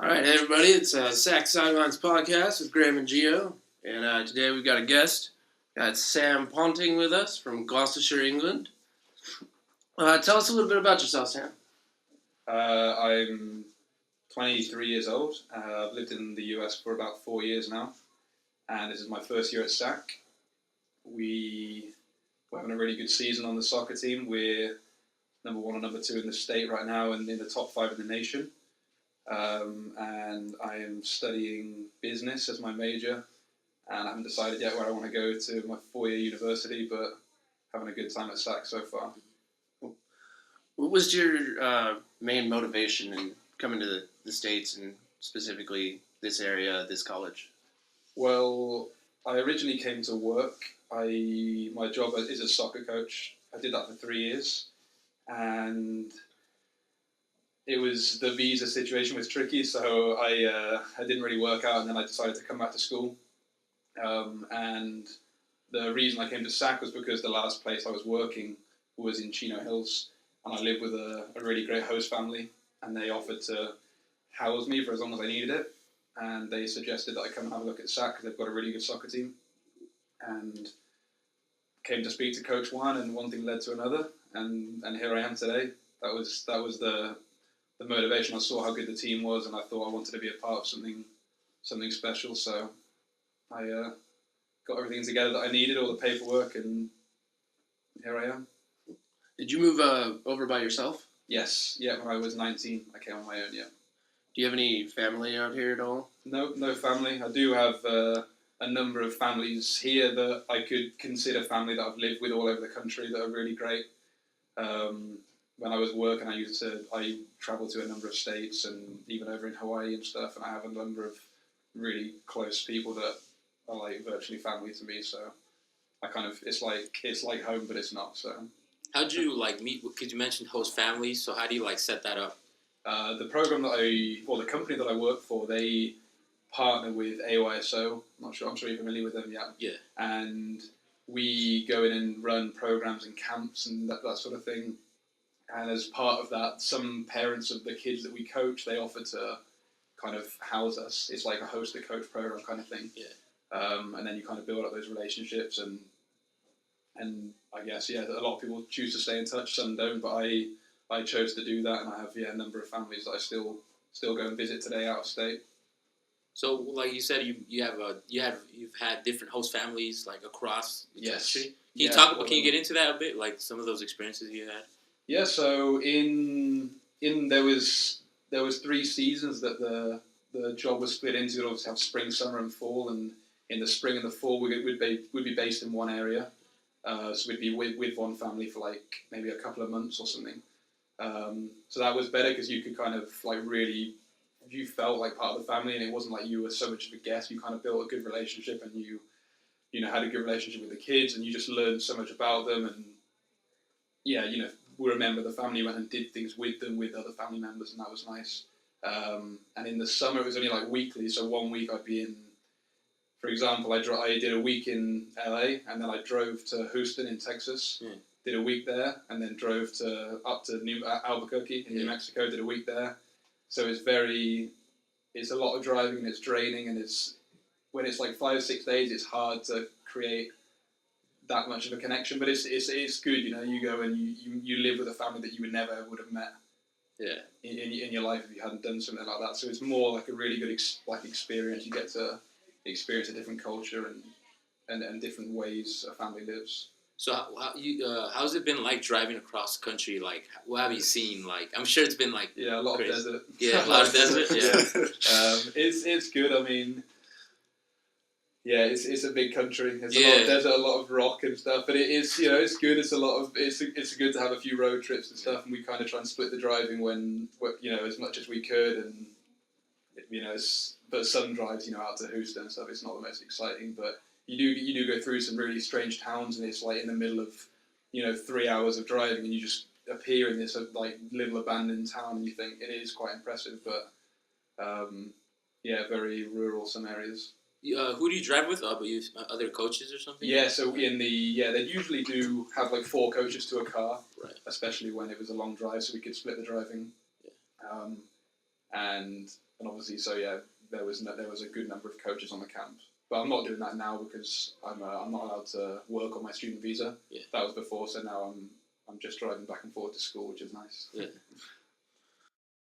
All right, hey everybody, it's Sack Sidelines Podcast with Graham and Gio, and today we've got a guest. Got Sam Ponting with us from Gloucester, England. Tell us a little bit about yourself, Sam. I'm 23 years old. I've lived in the US for about 4 years now, and this is my first year at SAC. We're having a really good season on the soccer team. We're number 1 and number 2 in the state right now and in the top 5 in the nation. And I am studying business as my major, and I haven't decided yet where I want to go to my 4-year university, but having a good time at SAC so far. What was your main motivation in coming to the States and specifically this area, this college? Well, I originally came to work. My job is a soccer coach. I did that for 3 years, and the visa situation was tricky, so I didn't really work out, and then I decided to come back to school. And the reason I came to SAC was because the last place I was working was in Chino Hills, and I lived with a really great host family, and they offered to house me for as long as I needed it, and they suggested that I come and have a look at SAC because they've got a really good soccer team, and came to speak to Coach Juan, and one thing led to another, and here I am today. That was the motivation. I saw how good the team was, and I thought I wanted to be a part of something special. So I got everything together that I needed, all the paperwork, and here I am. Did you move over by yourself? Yes. Yeah, when I was 19, I came on my own, yeah. Do you have any family out here at all? No family. I do have a number of families here that I could consider family that I've lived with all over the country that are really great. When I was working, I travelled to a number of states and even over in Hawaii and stuff, and I have a number of really close people that are like virtually family to me. So it's like home, but it's not. So how'd you meet? Because you mentioned host families, so how do you set that up? The program the company that I work for, they partner with AYSO. I'm sure you're familiar with them, yeah. Yeah. And we go in and run programs and camps and that sort of thing. And as part of that, some parents of the kids that we coach, they offer to kind of house us. It's like a host-to-coach program kind of thing. Yeah. And then you kind of build up those relationships, and I guess, yeah, a lot of people choose to stay in touch, some don't, but I chose to do that, and I have a number of families that I still go and visit today out of state. So, like you said, you've had different host families across the country. Can you get into that a bit, like some of those experiences you had? Yeah, so there was 3 seasons that the job was split into. We'd obviously have spring, summer, and fall, and in the spring and the fall we'd be based in one area. So we'd be with one family for maybe a couple of months or something. So that was better because you could kind of really, you felt like part of the family, and it wasn't like you were so much of a guest. You kind of built a good relationship, and you had a good relationship with the kids, and you just learned so much about them. And we remember the family went and did things with them, with other family members, and that was nice. And in the summer it was only weekly, so 1 week I'd be in, for example, I did a week in LA, and then I drove to Houston in Texas. Yeah. Did a week there, and then drove up to Albuquerque in New Mexico. Did a week there, so it's a lot of driving, and it's draining, and when it's 5 or 6 days, it's hard to create that much of a connection. But it's good, you go and you live with a family that you would have met, in your life if you hadn't done something like that. So it's more like a really good experience. You get to experience a different culture and different ways a family lives. So how's it been driving across the country? What have you seen? I'm sure it's been a lot crazy. of desert. Yeah, a lot of desert. Yeah. It's good. I mean, yeah, it's a big country. There's a lot of desert, a lot of rock and stuff. But it is, it's good. It's good to have a few road trips and stuff. And we kind of try and split the driving when as much as we could. And but some drives out to Houston and stuff. It's not the most exciting, but you do go through some really strange towns, and it's in the middle of 3 hours of driving, and you just appear in this little abandoned town, and you think it is quite impressive, but very rural some areas. Who do you drive with? Other coaches or something? Yeah, so they usually do have 4 coaches to a car, right? Especially when it was a long drive, so we could split the driving. Yeah. and obviously there was a good number of coaches on the camp. But I'm not doing that now because I'm not allowed to work on my student visa. Yeah. That was before, so now I'm just driving back and forth to school, which is nice. Yeah.